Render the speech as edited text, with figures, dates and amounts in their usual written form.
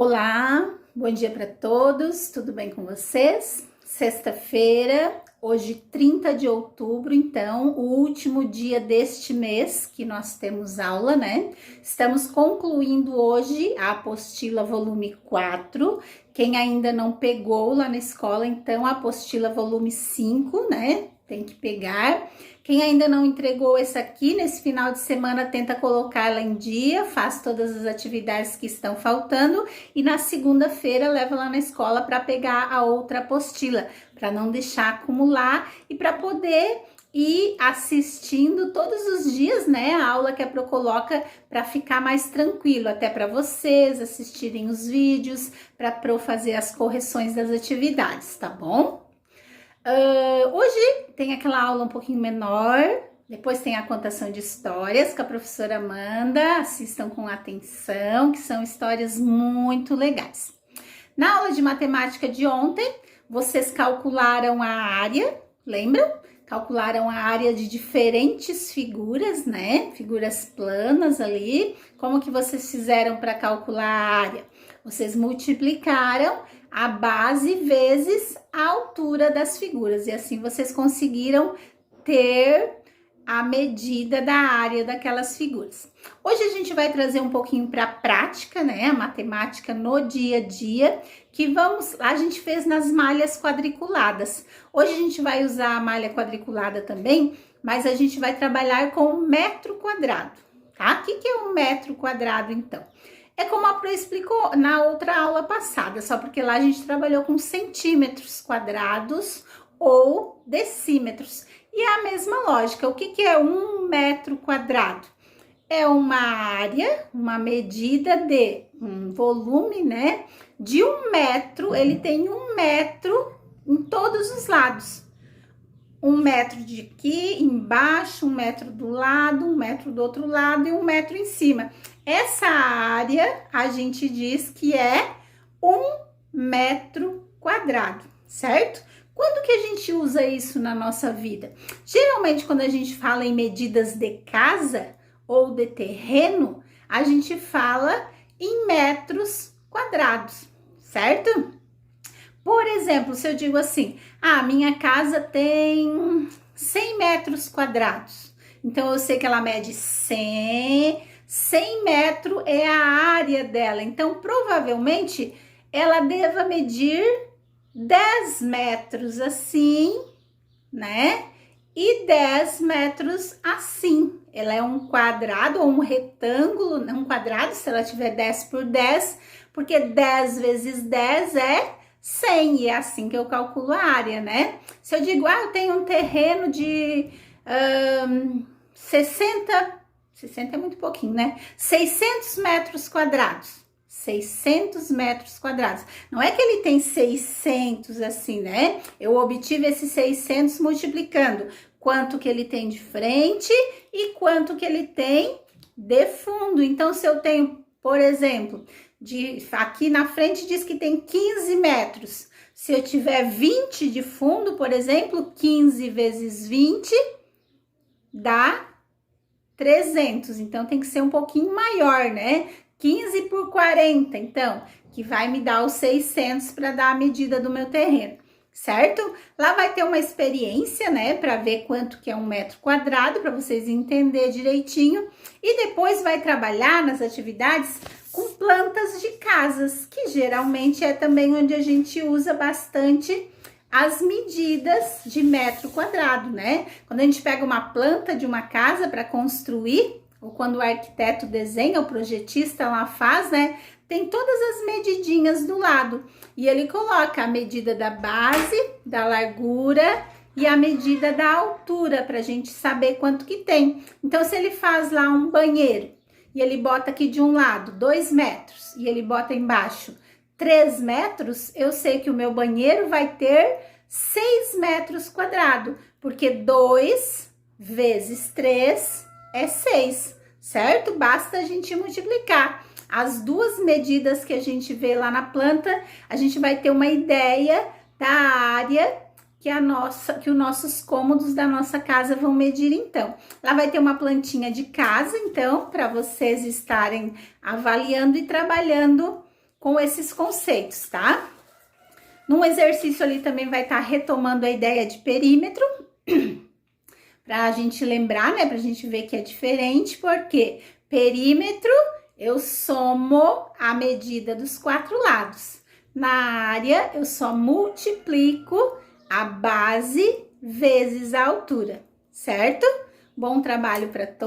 Olá, bom dia para todos, tudo bem com vocês? Sexta-feira, hoje 30 de outubro, então, o último dia deste mês que nós temos aula, né? Estamos concluindo hoje a apostila volume 4. Quem ainda não pegou lá na escola, então, a apostila volume 5, né? Tem que pegar. Quem ainda não entregou essa aqui, nesse final de semana, tenta colocá-la em dia, faz todas as atividades que estão faltando e na segunda-feira leva lá na escola para pegar a outra apostila, para não deixar acumular e para poder ir assistindo todos os dias, né, a aula que a Pro coloca para ficar mais tranquilo, até para vocês assistirem os vídeos, para a Pro fazer as correções das atividades, tá bom? Hoje tem aquela aula um pouquinho menor, depois tem a contação de histórias que a professora manda, assistam com atenção, que são histórias muito legais. Na aula de matemática de ontem, vocês calcularam a área, lembram? Calcularam a área de diferentes figuras, né? Figuras planas ali. Como que vocês fizeram para calcular a área? Vocês multiplicaram a base vezes a altura das figuras e assim vocês conseguiram ter a medida da área daquelas figuras. Hoje a gente vai trazer um pouquinho para a prática, né? A matemática no dia a dia, que a gente fez nas malhas quadriculadas. Hoje a gente vai usar a malha quadriculada também, mas a gente vai trabalhar com o metro quadrado, tá? O que é um metro quadrado, então? É como a Pro explicou na outra aula passada, só porque lá a gente trabalhou com centímetros quadrados ou decímetros. E é a mesma lógica. O que é um metro quadrado? É uma área, uma medida de um volume, né? De 1 metro, ele tem 1 metro em todos os lados. 1 metro de aqui embaixo, 1 metro do lado, 1 metro do outro lado e 1 metro em cima. Essa área a gente diz que é 1 metro quadrado, certo? Quando que a gente usa isso na nossa vida? Geralmente, quando a gente fala em medidas de casa ou de terreno, a gente fala em metros quadrados, certo? Por exemplo, se eu digo assim, minha casa tem 100 metros quadrados. Então, eu sei que ela mede 100 metros é a área dela. Então, provavelmente, ela deva medir 10 metros assim, né? E 10 metros assim. Ela é um quadrado ou um retângulo, um quadrado, se ela tiver 10 por 10, porque 10 vezes 10 é 100, e é assim que eu calculo a área, né? Se eu digo, eu tenho um terreno de 60 é muito pouquinho, né? 600 metros quadrados. 600 metros quadrados. Não é que ele tem 600 assim, né? Eu obtive esses 600 multiplicando quanto que ele tem de frente e quanto que ele tem de fundo. Então, se eu tenho, por exemplo, aqui na frente diz que tem 15 metros. Se eu tiver 20 de fundo, por exemplo, 15 vezes 20 dá 300. Então, tem que ser um pouquinho maior, né? 15 por 40, então, que vai me dar os 600 para dar a medida do meu terreno, certo? Lá vai ter uma experiência, né, para ver quanto que é 1 metro quadrado, para vocês entenderem direitinho. E depois vai trabalhar nas atividades com plantas de casas, que geralmente é também onde a gente usa bastante as medidas de metro quadrado, né? Quando a gente pega uma planta de uma casa para construir, ou quando o arquiteto desenha, o projetista lá faz, né? Tem todas as medidinhas do lado. E ele coloca a medida da base, da largura e a medida da altura, para a gente saber quanto que tem. Então, se ele faz lá um banheiro, e ele bota aqui de um lado 2 metros, e ele bota embaixo 3 metros, eu sei que o meu banheiro vai ter 6 metros quadrados, porque 2 vezes 3 é 6, certo? Basta a gente multiplicar. As duas medidas que a gente vê lá na planta, a gente vai ter uma ideia da área que os nossos cômodos da nossa casa vão medir, então. Lá vai ter uma plantinha de casa, então, para vocês estarem avaliando e trabalhando com esses conceitos, tá? Num exercício ali também vai estar retomando a ideia de perímetro, para a gente lembrar, né? Para a gente ver que é diferente, porque perímetro eu somo a medida dos 4 lados. Na área, eu só multiplico a base vezes a altura, certo? Bom trabalho para todos.